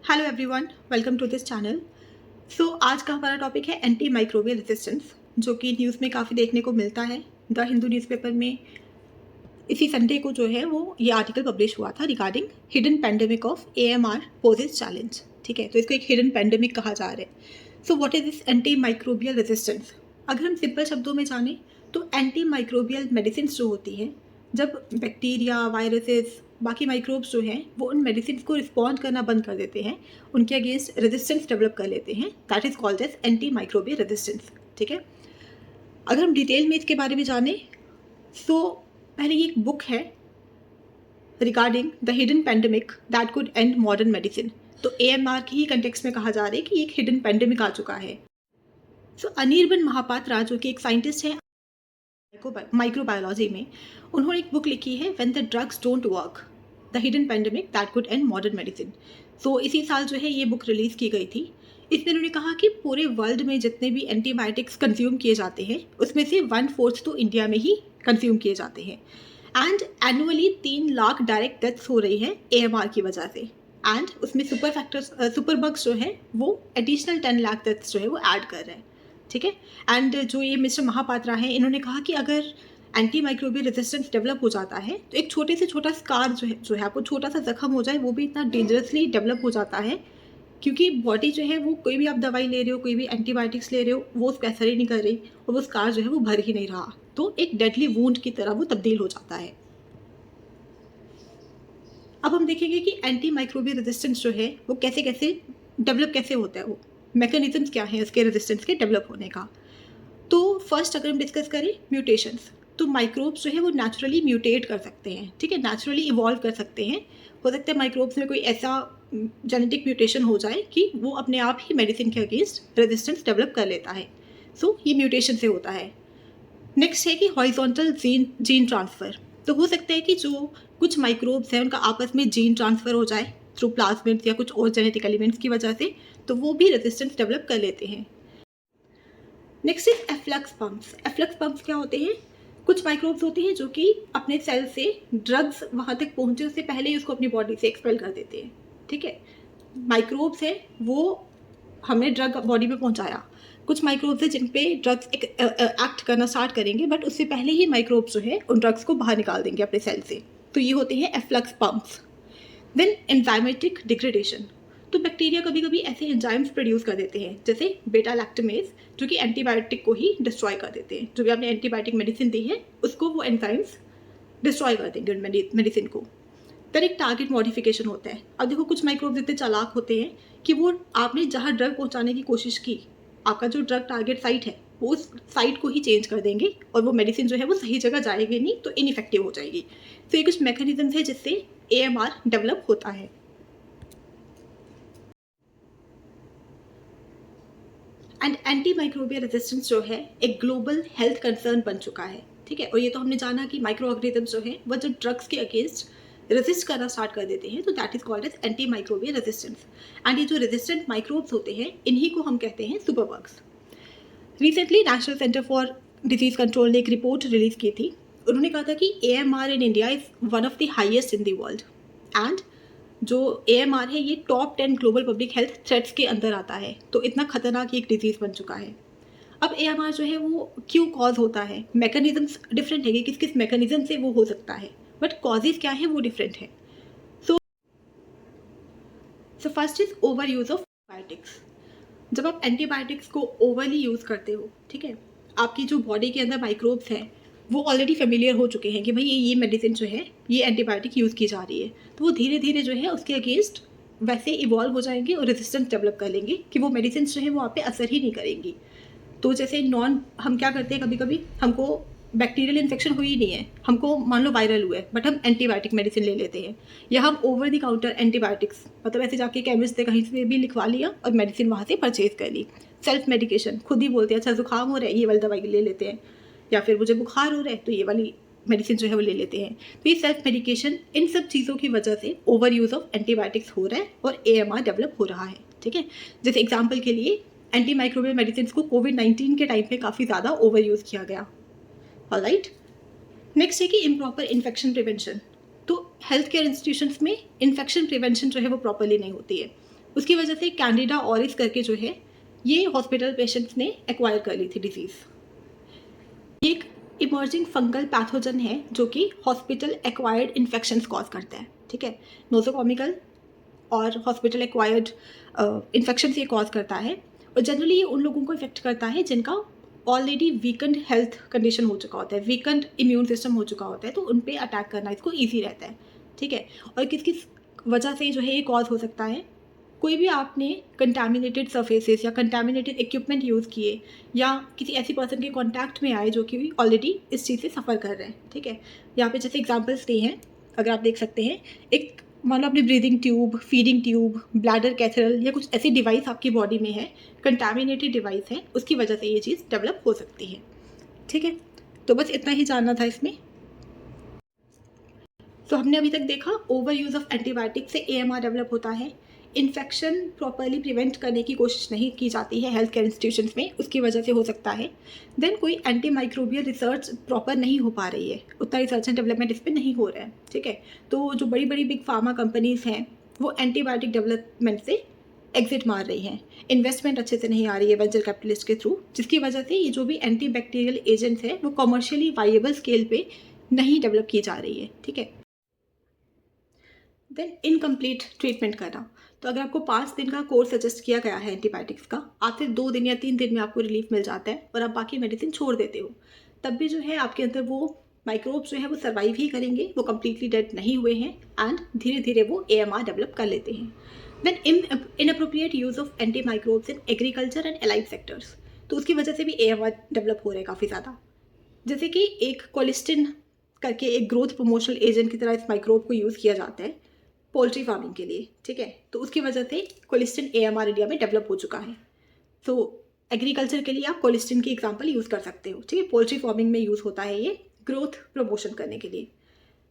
Hello everyone, welcome to this channel. आज का हमारा टॉपिक है एंटी माइक्रोबियल रेजिस्टेंस, जो कि न्यूज़ में काफ़ी देखने को मिलता है। द हिंदू न्यूज़पेपर में इसी संडे को जो है वो ये आर्टिकल पब्लिश हुआ था regarding hidden pandemic of AMR poses challenge. ठीक है, तो इसको एक हिडन पेंडेमिक कहा जा रहा है। What is this anti microbial resistance? अगर हम सिंपल शब्दों में जाने तो एंटी माइक्रोबियल मेडिसिन जो होती हैं, जब बैक्टीरिया, वायरसेस, बाकी माइक्रोब्स जो हैं वो उन मेडिसिन को रिस्पॉन्ड करना बंद कर देते हैं, उनके अगेंस्ट रेजिस्टेंस डेवलप कर लेते हैं, that is called as antimicrobial resistance. ठीक है, अगर हम डिटेल में इसके बारे में जाने तो पहले ये एक बुक है regarding the hidden pandemic that could and modern medicine. तो AMR के ही कंटेक्स्ट में कहा जा रहा है कि एक हिडन पेंडेमिक आ चुका है। अनिर्बन महापात्रा, जो कि एक साइंटिस्ट है माइक्रोबायोलॉजी में, उन्होंने एक बुक लिखी है when the drugs don't work, the hidden pandemic that could and modern medicine. इसी साल जो है ये बुक रिलीज़ की गई थी। इसमें उन्होंने कहा कि पूरे वर्ल्ड में जितने भी एंटीबायोटिक्स कंज्यूम किए जाते हैं उसमें से 1/4 तो इंडिया में ही कंज्यूम किए जाते हैं। And annually 3 lakh direct deaths हो रही है AMR की वजह से। एंड उसमें सुपर बग्स जो है वो एडिशनल 10 लाख डेथ्स जो है वो ऐड कर रहे हैं। ठीक है, एंड जो ये मिस्टर महापात्रा हैं, इन्होंने कहा कि अगर एंटी माइक्रोबियल रेजिस्टेंस डेवलप हो जाता है तो एक छोटे से छोटा स्कार जो है आपको छोटा सा जख्म हो जाए, वो भी इतना डेंजरसली डेवलप हो जाता है, क्योंकि बॉडी जो है वो कोई भी आप दवाई ले रहे हो, कोई भी एंटीबायोटिक्स ले रहे हो, वो उस पर असर ही नहीं कर रही और वो स्कार जो है वो भर ही नहीं रहा, तो एक डेडली वूंड की तरह वो तब्दील हो जाता है। अब हम देखेंगे कि एंटी माइक्रोबियल रेजिस्टेंस जो है वो कैसे कैसे डेवलप कैसे होता है, वो मैकेनिज्म क्या है इसके रेजिस्टेंस के डेवलप होने का। तो फर्स्ट अगर हम डिस्कस करें म्यूटेशंस, तो माइक्रोब्स जो है वो नेचुरली म्यूटेट कर सकते हैं। ठीक है, नेचुरली इवॉल्व कर सकते हैं। हो सकता है माइक्रोब्स में कोई ऐसा जेनेटिक म्यूटेशन हो जाए कि वो अपने आप ही मेडिसिन के अगेंस्ट रेजिस्टेंस डेवलप कर लेता है। ये म्यूटेशन से होता है। नेक्स्ट है कि हॉरिजॉन्टल जीन ट्रांसफ़र। तो हो सकता है कि जो कुछ माइक्रोब्स हैं उनका आपस में जीन ट्रांसफ़र हो जाए थ्रू प्लाज्मिड्स या कुछ और जेनेटिक एलिमेंट्स की वजह से, तो वो भी रेजिस्टेंस डेवलप कर लेते हैं। Next is efflux pumps. Efflux pumps क्या होते हैं? कुछ माइक्रोब्स होते हैं जो कि अपने सेल से ड्रग्स वहाँ तक पहुँचे उससे पहले ही उसको अपनी बॉडी से एक्सपेल कर देते हैं। ठीक है, माइक्रोब्स है वो हमने ड्रग बॉडी में पहुँचाया। कुछ माइक्रोब्स है जिन पे ड्रग्स एक्ट करना स्टार्ट करेंगे, बट उससे पहले ही माइक्रोब्स जो है उन ड्रग्स को बाहर निकाल देंगे अपने सेल से। तो ये होते हैं efflux pumps. Then enzymatic degradation. तो बैक्टीरिया कभी कभी ऐसे एंजाइम्स प्रोड्यूस कर देते हैं जैसे बेटा लैक्टमेज, जो कि एंटीबायोटिक को ही डिस्ट्रॉय कर देते हैं। जो भी आपने एंटीबायोटिक मेडिसिन दी है उसको वो एंजाइम्स डिस्ट्रॉय कर देंगे उन मेडिसिन को। फिर एक टारगेट मॉडिफिकेशन होता है। अब देखो कुछ माइक्रोब्स इतने चालाक होते हैं कि वो आपने जहाँ ड्रग पहुँचाने की कोशिश की, आपका जो ड्रग टारगेट साइट है वो उस साइट को ही चेंज कर देंगे और वो मेडिसिन जो है वो सही जगह जाएगी नहीं, तो इनइफेक्टिव हो जाएगी। तो ये कुछ मैकेनिज्म है जिससे AMR डेवलप होता है। एंड एंटी माइक्रोबियल रेजिस्टेंस जो है एक ग्लोबल हेल्थ कंसर्न बन चुका है। ठीक है, और ये तो हमने जाना कि माइक्रो ऑर्गेनिज्म जो है वो जो ड्रग्स के अगेंस्ट रेजिस्ट करना स्टार्ट कर देते हैं, तो that is called as antimicrobial resistance. And ये जो रेजिस्टेंट माइक्रोब्स होते हैं इन्हीं को हम कहते हैं superbugs. Recently national centre for disease control ने एक रिपोर्ट रिलीज की थी। उन्होंने कहा था कि AMR in India is one of the highest in the world. And जो AMR है ये top 10 global public health threats के अंदर आता है। तो इतना खतरनाक एक डिजीज़ बन चुका है। अब AMR जो है वो क्यों कॉज होता है, मैकेनिज्म्स डिफरेंट है कि किस किस मैकेनिज्म से वो हो सकता है, बट कॉजेज क्या है वो डिफरेंट है। So first is over use of antibiotics. जब आप एंटीबायोटिक्स को ओवरली यूज़ करते हो, ठीक है, आपकी जो बॉडी के अंदर माइक्रोब्स हैं वो ऑलरेडी फेमिलियर हो चुके हैं कि भाई ये मेडिसिन जो है ये एंटीबायोटिक यूज़ की जा रही है, तो वो धीरे धीरे जो है उसके अगेंस्ट वैसे इवॉल्व हो जाएंगे और रेजिस्टेंस डेवलप कर लेंगे कि वो मेडिसिन जो है वो आप पे असर ही नहीं करेंगी। तो जैसे हम क्या करते हैं, कभी कभी हमको बैक्टीरियल इन्फेक्शन हुई नहीं है, हमको मान लो वायरल हुआ है, बट हम एंटीबायोटिक मेडिसिन ले लेते हैं, या हम ओवर द काउंटर एंटीबायोटिक्स मतलब ऐसे जाके केमिस्ट से कहीं से भी लिखवा लिया और मेडिसिन वहाँ से परचेज कर ली। सेल्फ मेडिकेशन, खुद ही बोलते हैं अच्छा जुकाम हो रहा है ये वाली दवाई ले लेते हैं, या फिर मुझे बुखार हो रहा है तो ये वाली मेडिसिन जो है वो ले लेते हैं। तो ये सेल्फ मेडिकेशन, इन सब चीज़ों की वजह से ओवर यूज़ ऑफ एंटीबायोटिक्स हो रहा है और AMR डेवलप हो रहा है। ठीक है, जैसे एग्जाम्पल के लिए एंटी माइक्रोबियल मेडिसिन को कोविड-19 के टाइम पे काफ़ी ज़्यादा ओवर यूज़ किया गया। ऑलराइट, नेक्स्ट है कि इम्प्रॉपर इन्फेक्शन प्रिवेंशन। तो हेल्थ केयर इंस्टीट्यूशंस में इन्फेक्शन प्रिवेंशन जो है वो प्रॉपरली नहीं होती है। उसकी वजह से कैंडिडा ऑरिस करके जो है ये हॉस्पिटल पेशेंट्स ने एक्वायर कर ली थी डिजीज़। ये एक इमर्जिंग फंगल पैथोजन है जो कि हॉस्पिटल एक्वायर्ड इन्फेक्शंस कॉज करता है, ठीक है। नोसोकॉमिकल और हॉस्पिटल एक्वायर्ड इन्फेक्शन ये कॉज करता है, और जनरली ये उन लोगों को इफेक्ट करता है जिनका ऑलरेडी वीकेंड हेल्थ कंडीशन हो चुका होता है, वीकेंड इम्यून सिस्टम हो चुका होता है, तो उन पे अटैक करना इसको ईजी रहता है, ठीक है। और किस किस वजह से जो है ये कॉज हो सकता है, कोई भी आपने कंटामिनेटेड सर्फेसेस या कंटामिनेटेड इक्विपमेंट यूज़ किए, या किसी ऐसी पर्सन के कॉन्टैक्ट में आए जो कि ऑलरेडी इस चीज़ से सफ़र कर रहे हैं, ठीक है। यहाँ पे जैसे एग्जांपल्स दिए हैं, अगर आप देख सकते हैं, एक मान लो अपनी breathing tube, feeding tube, bladder catheter या कुछ ऐसी डिवाइस आपकी बॉडी में है, कंटामिनेटेड डिवाइस है, उसकी वजह से ये चीज़ डेवलप हो सकती है, ठीक है। तो बस इतना ही जानना था इसमें। तो हमने अभी तक देखा ओवर यूज़ ऑफ एंटीबायोटिक से AMR डेवलप होता है, इन्फेक्शन प्रॉपरली प्रिवेंट करने की कोशिश नहीं की जाती है हेल्थ केयर इंस्टीट्यूशंस में, उसकी वजह से हो सकता है। देन कोई एंटी माइक्रोबियल रिसर्च प्रॉपर नहीं हो पा रही है, उतना रिसर्च एंड डेवलपमेंट इस पर नहीं हो रहा है, ठीक है। तो जो बड़ी बड़ी बिग फार्मा कंपनीज़ हैं वो एंटीबायोटिक डेवलपमेंट से एग्जिट मार रही हैं, इन्वेस्टमेंट अच्छे से नहीं आ रही है वेंचर कैपिटलिस्ट के थ्रू, जिसकी वजह से ये जो भी एंटी बैक्टीरियल एजेंट्स हैं वो कमर्शियली वाइएबल स्केल पे नहीं डेवलप की जा रही है, ठीक है। देन इनकम्प्लीट ट्रीटमेंट करना, तो अगर आपको 5 दिन का कोर्स सजेस्ट किया गया है एंटीबायोटिक्स का, आते 2 दिन या 3 दिन में आपको रिलीफ मिल जाता है और आप बाकी मेडिसिन छोड़ देते हो, तब भी जो है आपके अंदर वो माइक्रोब्स जो है वो सर्वाइव ही करेंगे, वो कम्प्लीटली डेड नहीं हुए हैं, एंड धीरे धीरे वो AMR डेवलप कर लेते हैं। Then inappropriate use of antimicrobes in agriculture and allied sectors, तो उसकी वजह से भी AMR डेवलप हो रहे हैं काफ़ी ज़्यादा। जैसे कि एक कोलिस्टिन करके एक ग्रोथ प्रमोशनल एजेंट की तरह इस माइक्रोब को यूज़ किया जाता है पोल्ट्री फार्मिंग के लिए, ठीक है। तो उसकी वजह से कोलिस्टिन AMR इंडिया में डेवलप हो चुका है। तो एग्रीकल्चर के लिए आप कोलिस्टिन की एग्जांपल यूज़ कर सकते हो, ठीक है। पोल्ट्री फार्मिंग में यूज़ होता है ये ग्रोथ प्रमोशन करने के लिए।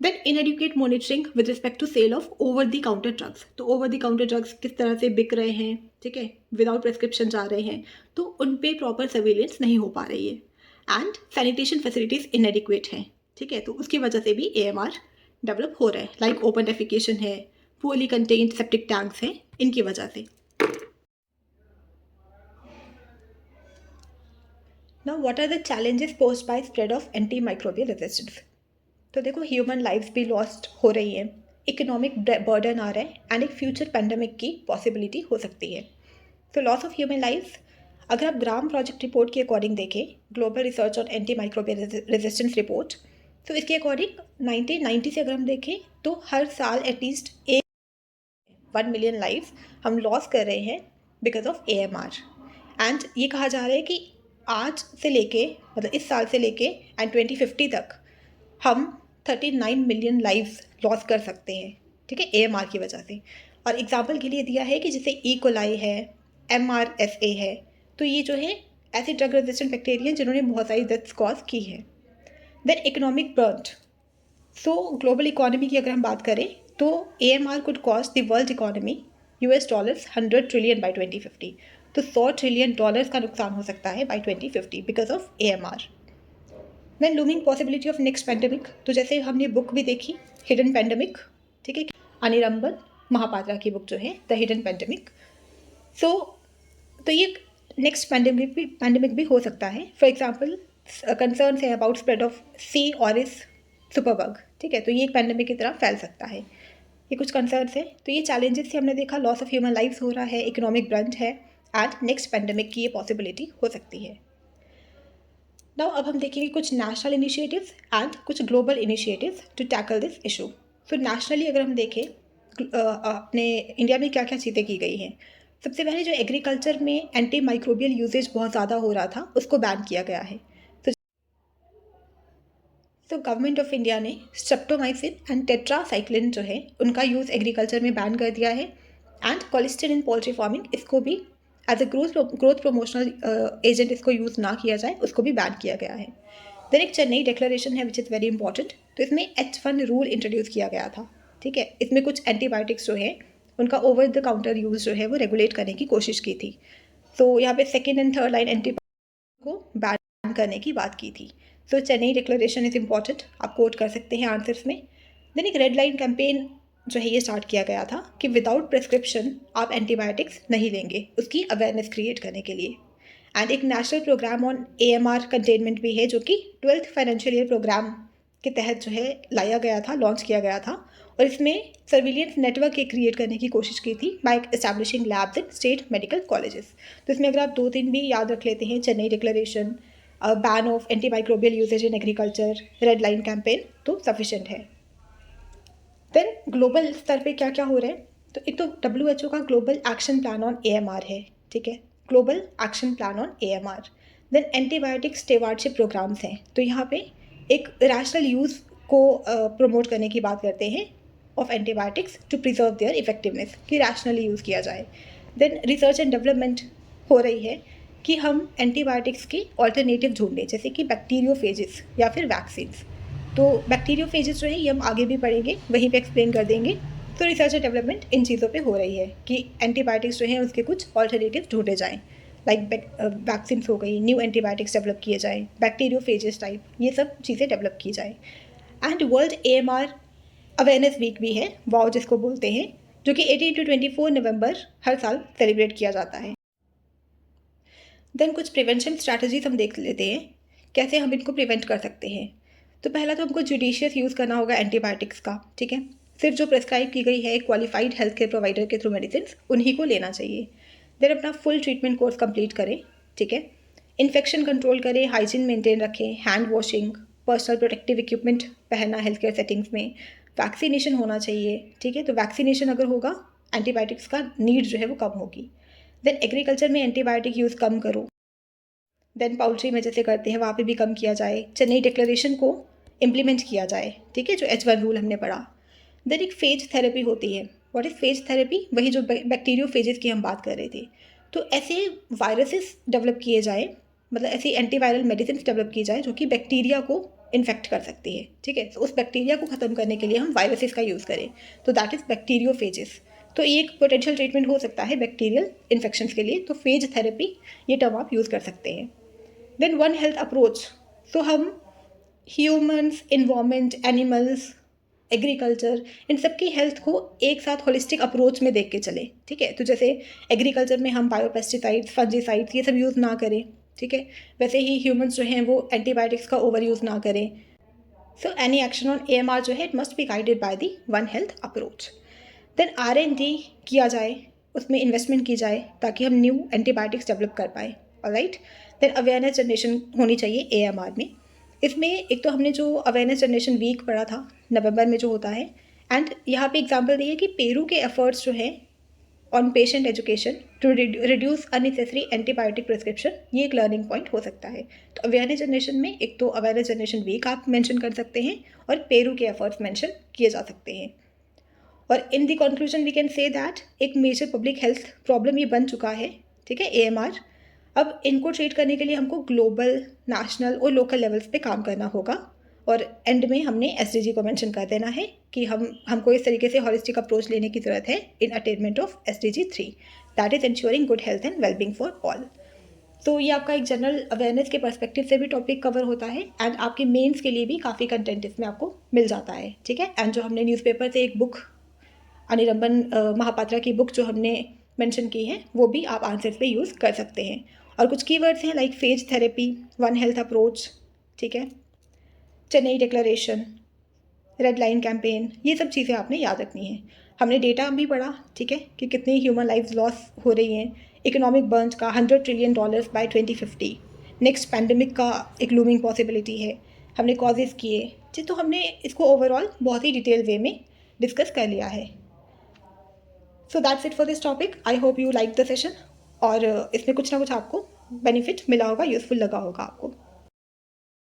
Then inadequate monitoring with respect to sale of over the counter drugs, तो ओवर द काउंटर ड्रग्स किस तरह से बिक रहे हैं, ठीक है, विदाउट प्रेस्क्रिप्शन जा रहे हैं, तो उन पे प्रॉपर सर्विलेंस नहीं हो पा रही है। एंड सैनिटेशन फैसिलिटीज़ इनएडिक्वेट हैं, ठीक है, तो उसकी वजह से भी AMR डेवलप हो रहा है, लाइक ओपन डेफिकेशन है, पुअरली कंटेन्ड सेप्टिक टैंक्स हैं, इनकी वजह से। Now what are the challenges posed by spread of antimicrobial resistance, तो देखो ह्यूमन लाइफ्स भी लॉस्ट हो रही है, इकोनॉमिक बर्डन आ रहा है, एंड एक फ्यूचर पेंडेमिक की पॉसिबिलिटी हो सकती है। तो लॉस ऑफ ह्यूमन लाइफ, अगर आप ग्राम प्रोजेक्ट रिपोर्ट के अकॉर्डिंग देखें, global research on anti microbial resistance report, तो इसके अकॉर्डिंग 1990 से अगर हम देखें तो हर साल एटलीस्ट 1 मिलियन लाइफ हम लॉस कर रहे हैं बिकॉज ऑफ AMR। एंड ये कहा जा रहा है कि आज से लेके, मतलब इस साल से लेके एंड 2050 तक हम 39 मिलियन लाइव्स लॉस कर सकते हैं, ठीक है, AMR की वजह से। और एग्जाम्पल के लिए दिया है कि जैसे E. coli है, MRSA है, तो ये जो है ऐसे ड्रग रेजिस्टेंट बैक्टीरिया जिन्होंने बहुत सारी डेथ्स कॉज की है। Then economic burden, so global economy की अगर हम बात करें तो AMR could cost the world economy $100 trillion by 2050, तो $100 ट्रिलियन का नुकसान हो सकता है by 2050 because of AMR। Then looming possibility of next pandemic, तो जैसे हमने बुक भी देखी हिडन पेंडेमिक, ठीक है, अनिरंबन महापात्रा की बुक जो है द हिडन पेंडेमिक। सो तो ये नेक्स्ट पेंडेमिक भी हो सकता है। फॉर एग्जाम्पल कंसर्न है about spread of C. Orris superbug, ठीक है, तो ये एक पेंडेमिक की तरह फैल सकता है, ये कुछ कंसर्न्स है। तो ये चैलेंजेस से हमने देखा, लॉस ऑफ ह्यूमन लाइफ्स हो रहा है, इकोनॉमिक ब्रंट है, एंड नेक्स्ट पेंडेमिक की ये पॉसिबिलिटी हो सकती है। नाउ अब हम देखेंगे कुछ नेशनल इनिशिएटिव्स एंड कुछ global initiatives to tackle this issue. तो नेशनली अगर हम देखें अपने इंडिया में क्या क्या चीज़ें की गई हैं, सबसे पहले जो एग्रीकल्चर में एंटी माइक्रोबियल यूजेज बहुत ज़्यादा हो रहा था उसको बैन किया गया है। तो गवर्नमेंट ऑफ इंडिया ने स्ट्रेप्टोमाइसिन एंड टेट्रासाइक्लिन जो है उनका यूज़ एग्रीकल्चर में बैन कर दिया है, and colistin in poultry farming, इसको भी as a growth promotional agent इसको यूज़ ना किया जाए, उसको भी बैन किया गया है। देन एक चेन्नई डिक्लेरेशन है विच इज़ वेरी इंपॉर्टेंट, तो इसमें H1 रूल इंट्रोड्यूस किया गया था, ठीक है, इसमें कुछ एंटीबायोटिक्स जो है उनका ओवर द काउंटर यूज़ जो है वो रेगुलेट करने की कोशिश की थी। तो यहाँ पे second and third line antibiotic को बैन करने की बात की थी। सो चेन्नई डिक्लेरेशन इज़ इम्पॉर्टेंट, आप कोट कर सकते हैं आंसर्स में। देन एक रेड लाइन कैंपेन जो है ये स्टार्ट किया गया था कि विदाउट प्रिस्क्रिप्शन आप एंटीबायोटिक्स नहीं लेंगे, उसकी अवेयरनेस क्रिएट करने के लिए। एंड एक national programme on AMR containment भी है, जो कि 12th फाइनेंशियल ईयर प्रोग्राम के तहत जो है लाया गया था, लॉन्च किया गया था। और इसमें सर्विलियंस नेटवर्क एक क्रिएट करने की कोशिश की थी by establishing labs in state medical colleges. तो इसमें अगर आप 2-3 भी याद रख लेते हैं, Chennai declaration, ban of antimicrobial usages in agriculture, red line campaign, तो सफिशेंट है। देन ग्लोबल स्तर पे क्या क्या हो रहा है, तो एक तो WHO का global action plan on AMR है, ठीक है, global action plan on AMR। Then antibiotic stewardship programs हैं, तो यहाँ पे एक रैशनल यूज़ को प्रमोट करने की बात करते हैं of antibiotics to preserve their effectiveness, कि रैशनली यूज़ किया जाए। देन रिसर्च एंड डेवलपमेंट हो रही है कि हम एंटीबायोटिक्स के ऑल्टरनेटिव ढूंढें, जैसे कि बैक्टीरियोफेजेस या फिर वैक्सीन्स। तो बैक्टीरियोफेजेस जो है ये हम आगे भी पढ़ेंगे, वहीं पे एक्सप्लेन कर देंगे। तो रिसर्च एंड डेवलपमेंट इन चीज़ों पे हो रही है कि एंटीबायोटिक्स जो है उसके कुछ ऑल्टरनेटिव ढूंढे जाएँ, लाइक वैक्सीन्स हो गई, न्यू एंटीबायोटिक्स डेवलप किए जाए, बैक्टीरियोफेजेस टाइप, ये सब चीज़ें डेवलप की जाए। And world AMR awareness week भी है, वाओ जिसको बोलते हैं, जो कि 18 to 24 नवंबर हर साल सेलिब्रेट किया जाता है। देन कुछ प्रिवेंशन स्ट्रैटेजीज हम देख लेते हैं, कैसे हम इनको प्रिवेंट कर सकते हैं। तो पहला तो हमको जुडिशियस यूज़ करना होगा एंटीबायोटिक्स का, ठीक है, सिर्फ जो प्रेस्क्राइब की गई है क्वालिफाइड हेल्थ केयर प्रोवाइडर के थ्रू मेडिसिन, उन्हीं को लेना चाहिए। देन अपना फुल ट्रीटमेंट कोर्स कंप्लीट करें, ठीक है, इन्फेक्शन कंट्रोल करें, हाइजीन मेंटेन रखें, hand washing, personal protective equipment पहनना हेल्थ केयर सेटिंग्स में, वैक्सीनेशन होना चाहिए, ठीक है, तो वैक्सीनेशन अगर होगा एंटीबायोटिक्स का नीड जो है वो कम होगी। देन एग्रीकल्चर में एंटीबायोटिक यूज़ कम करो। देन पाउल्ट्री में जैसे करते हैं वहाँ पे भी कम किया जाए, चेन्नई डिक्लेरेशन को इम्प्लीमेंट किया जाए, ठीक है, जो H1 रूल हमने पढ़ा। देन एक फेज थेरेपी होती है, व्हाट इज़ फेज थेरेपी, वही जो बैक्टीरियोफेजेस की हम बात कर रहे थे। तो ऐसे वायरसेस डेवलप किए जाए, मतलब ऐसी एंटीवायरल मेडिसिन डेवलप की जाए जो कि बैक्टीरिया को इन्फेक्ट कर सकती है, ठीक है, तो उस बैक्टीरिया को ख़त्म करने के लिए हम वायरसेस का यूज़ करें, तो दैट इज़ बैक्टीरियोफेजेस। तो ये एक पोटेंशियल ट्रीटमेंट हो सकता है बैक्टीरियल इन्फेक्शंस के लिए, तो फेज थेरेपी ये टर्म आप यूज़ कर सकते हैं। देन वन हेल्थ अप्रोच, तो हम ह्यूमंस, इन्वायरमेंट, एनिमल्स, एग्रीकल्चर, इन सब की हेल्थ को एक साथ होलिस्टिक अप्रोच में देख के चले, ठीक है, तो जैसे एग्रीकल्चर में हम बायोपेस्टिसाइड्स, फंजीसाइड्स ये सब यूज़ ना करें, ठीक है, वैसे ही ह्यूमंस जो हैं वो एंटीबायोटिक्स का ओवर यूज़ ना करें। So any action on AMR जो है it must be guided by the one health approach. Then R&D किया जाए, उसमें इन्वेस्टमेंट की जाए ताकि हम न्यू एंटीबायोटिक्स डेवलप कर पाए, ऑलराइट। देन अवेयरनेस जनरेशन होनी चाहिए AMR में। इसमें एक तो हमने जो अवेयरनेस जनरेशन वीक पढ़ा था नवंबर में जो होता है, एंड यहाँ पे एग्जांपल दिए कि पेरू के एफर्ट्स जो हैं on patient education to reduce unnecessary antibiotic prescription, ये एक लर्निंग पॉइंट हो सकता है। तो अवेयरनेस जनरेशन में एक तो अवेयरनेस जनरेशन वीक आप मेंशन कर सकते हैं और पेरू के एफर्ट्स मेंशन किए जा सकते हैं। और in the conclusion we can say that एक मेजर पब्लिक हेल्थ प्रॉब्लम ये बन चुका है, ठीक है, AMR। अब इनको ट्रीट करने के लिए हमको ग्लोबल, नेशनल और लोकल लेवल्स पे काम करना होगा। और एंड में हमने SDG को मेंशन कर देना है कि हमको इस तरीके से हॉलिस्टिक अप्रोच लेने की ज़रूरत है in attainment of SDG 3, that is ensuring good health and wellbeing for all. तो ये आपका एक जनरल अवेयरनेस के पर्सपेक्टिव से भी टॉपिक कवर होता है, एंड आपके मेंस के लिए भी काफ़ी कंटेंट इसमें आपको मिल जाता है, ठीक है। एंड जो हमने न्यूज़पेपर से एक बुक अनिरंबन महापात्रा की बुक जो हमने मेंशन की है वो भी आप आंसर्स पे यूज़ कर सकते हैं। और कुछ कीवर्ड्स हैं like phage therapy, one health approach, ठीक है, Chennai declaration, red line campaign, ये सब चीज़ें आपने याद रखनी है। हमने डेटा भी पढ़ा, ठीक है, कि कितनी ह्यूमन लाइफ लॉस हो रही हैं, इकोनॉमिक बर्न्स का $100 ट्रिलियन बाय 2050, नेक्स्ट पैंडमिक का एक लूमिंग पॉसिबिलिटी है, हमने कॉजेज़ किए, ठीक, तो हमने इसको ओवरऑल बहुत ही डिटेल वे में डिस्कस कर लिया है। So that's it for this topic, I hope you like the session, और इसमें कुछ ना कुछ आपको बेनिफिट मिला होगा, यूज़फुल लगा होगा आपको।